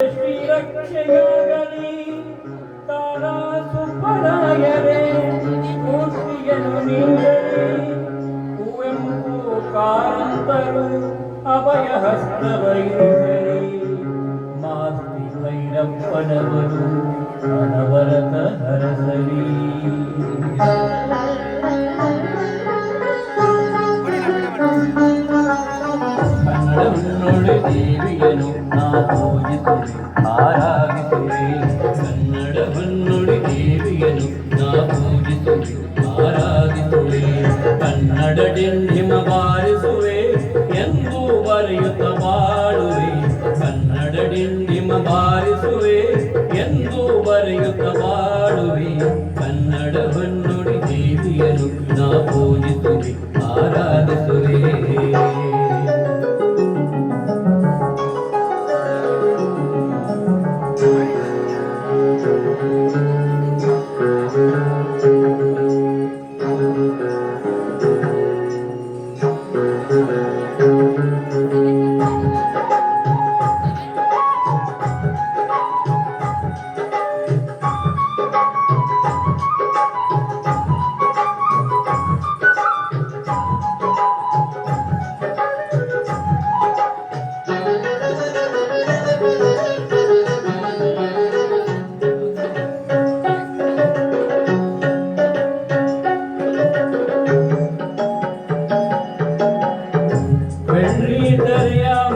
ಶ್ರೀರಕ್ಷೆಯಾಗಲಿ ತಾರಾ ಸುಬ್ಬರಾಯರೇ ಮೂರ್ತಿಯನ್ನು ನೀಡಲಿ ಕುವೆಂಪು ಕಾರಂತರು ಅಭಯ ಹಸ್ತವೈರಿಸಲಿ ಮಾಸ್ತಿ ಭೈರಪ್ಪನವರು ಅನವರತ ಹರಸಲಿ ಕನ್ನಡವನ್ನೊಳೆ ದೇವಿಯನು ನಾ ಪೂಜಿಸುವೆ ಆರಾಧಿಸುವೆ ಕನ್ನಡವನ್ನೊಳೆ ದೇವಿಯನು ನಾ ಪೂಜಿಸುವೆ ಆರಾಧಿಸುವೆ ಕನ್ನಡ ಡಿಂಡಿಮ ಬಾರಿಸುವೆ ಎಂದು ಬರೆಯುತ್ತ ಬಾಳುವೆ ಕನ್ನಡ ಡಿಂಡಿಮ ಬಾರಿಸುವೆ ಎಂದು ಬರೆಯುತ್ತ ಬಾಳುವೆ ಕನ್ನಡವನ್ನೊಳೆ ದೇವಿಯನು ನಾ ಪೂಜಿಸುವೆ ಆರಾಧಿಸುವೆ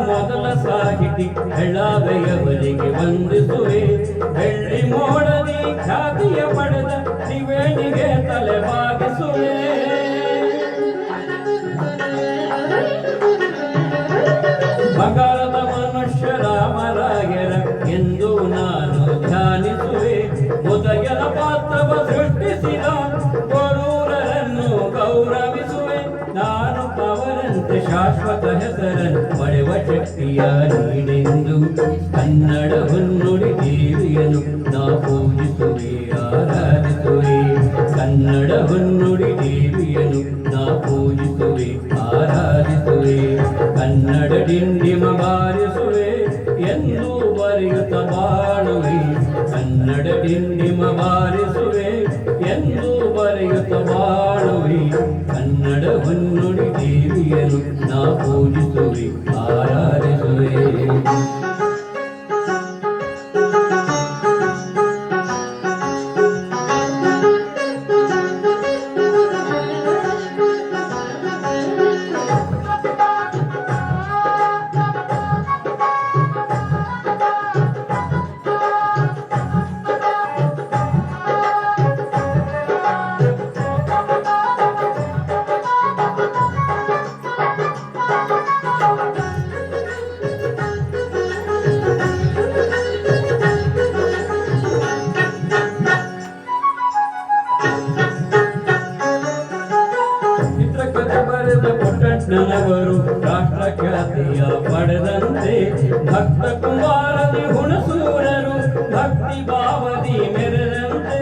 ಮೊದಲ ಸಾಹಿತಿ ಹೆಳಾವೆಯವರಿಗೆ ವಂದಿಸುವೆ ಬೆಳ್ಳಿ ಮೋಡದಿ ಖ್ಯಾತಿಯ ಪಡೆದ ತ್ರಿವೇಣಿಗೆ ತಲೆ ಬಾಗಿಸುವೆ ಬಂಗಾರದ ಮನುಷ್ಯ ರಾಮರಾಯರ ಎಂದು ನಾನು ಧ್ಯಾನಿಸುವೆ ಮುದಯರ ಪಾತ್ರವ ಸೃಷ್ಟಿಸಿದ ಬರೂರರನ್ನು ಗೌರವಿಸುವೆ ನಾನು ಅವರಂತೆ ಶಾಶ್ವತ ಹೆಸರನ್ನು ಪಡೆವ ಶಕ್ತಿಯ ನೀಡೆಂದು ಕನ್ನಡವನ್ನುಡಿ ದೇವಿಯನು ನಾ ಪೂಜಿಸುವೆ ಆರಾಧಿಸುವೆ ಕನ್ನಡವನ್ನುಡಿ ದೇವಿಯನು ನಾ ಪೂಜಿಸುವೆ ಆರಾಧಿಸುವೆ ಕನ್ನಡ ಡಿಂಡಿಮ ಬಾರಿಸುವೆ ಎಂದು ಬರೆಯುತ್ತ ಬಾಳುವೆ ಕನ್ನಡ ಡಿಂಡಿಮ ಬಾರಿಸುವೆ ಎಂದು ಬರೆಯುತ್ತ ಬಾಳುವೆ ಕನ್ನಡವನ್ನುಡಿ ದೇವಿಯನು ನಾ ಪೂಜಿಸುವೆ ಆರಾಧಿಸುವೆ ಪುಟ್ಟಣ್ಣನವರು ರಾಷ್ಟ್ರ ಖ್ಯಾತಿಯ ಪಡೆದಂತೆ ಭಕ್ತ ಕುಮಾರದಿ ಹುಣಸೂರರು ಭಕ್ತಿ ಭಾವದಿ ಮೆರೆದಂತೆ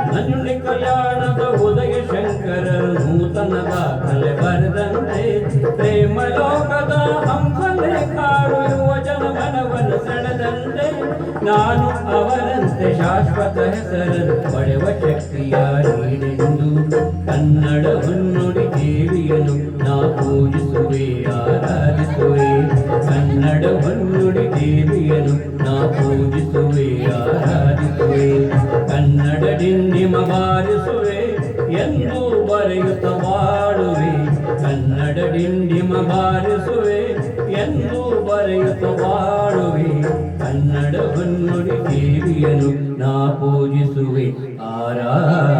ನಂಜುಂಡಿ ಕಲ್ಯಾಣದ ಉದಯ ಶಂಕರರು ನೂತನ ದಾಖಲೆ ಬರೆದಂತೆ ಪ್ರೇಮ ಲೋಕದ ಹಂಸಲೆ ಕಾಡು ಯುವಜನ ಮನವನ್ನು ಸೆಳೆದಂತೆ ನಾನು ಅವರಂತೆ ಶಾಶ್ವತ ಹೆಸರನ್ನು ಪಡೆವ ಶಕ್ತಿಯ ನೀಡೆಂದು ಕನ್ನಡವನ್ನುಡಿ ದೇವಿಯನು ನಾ ಪೂಜಿಸುವೆ ಆರಾಧಿಸುವೆ ಕನ್ನಡವನ್ನುಡಿ ದೇವಿಯನು ನಾ ಪೂಜಿಸುವೆ ಆರಾಧಿಸುವೆ ಕನ್ನಡ ಡಿಂಡಿಮ ಬಾರಿಸುವೆ ಎಂದು ಬರೆಯುತ್ತ ಬಾಳುವೆ ಕನ್ನಡ ಡಿಂಡಿಮ ಬಾರಿಸುವೆ ಎಂದು ಬರೆಯುತ್ತ ಬಾಳುವೆ ಕನ್ನಡವನ್ನುಡಿ ದೇವಿಯನು ನಾ ಪೂಜಿಸುವೆ ಆರಾಧಿಸುವೆ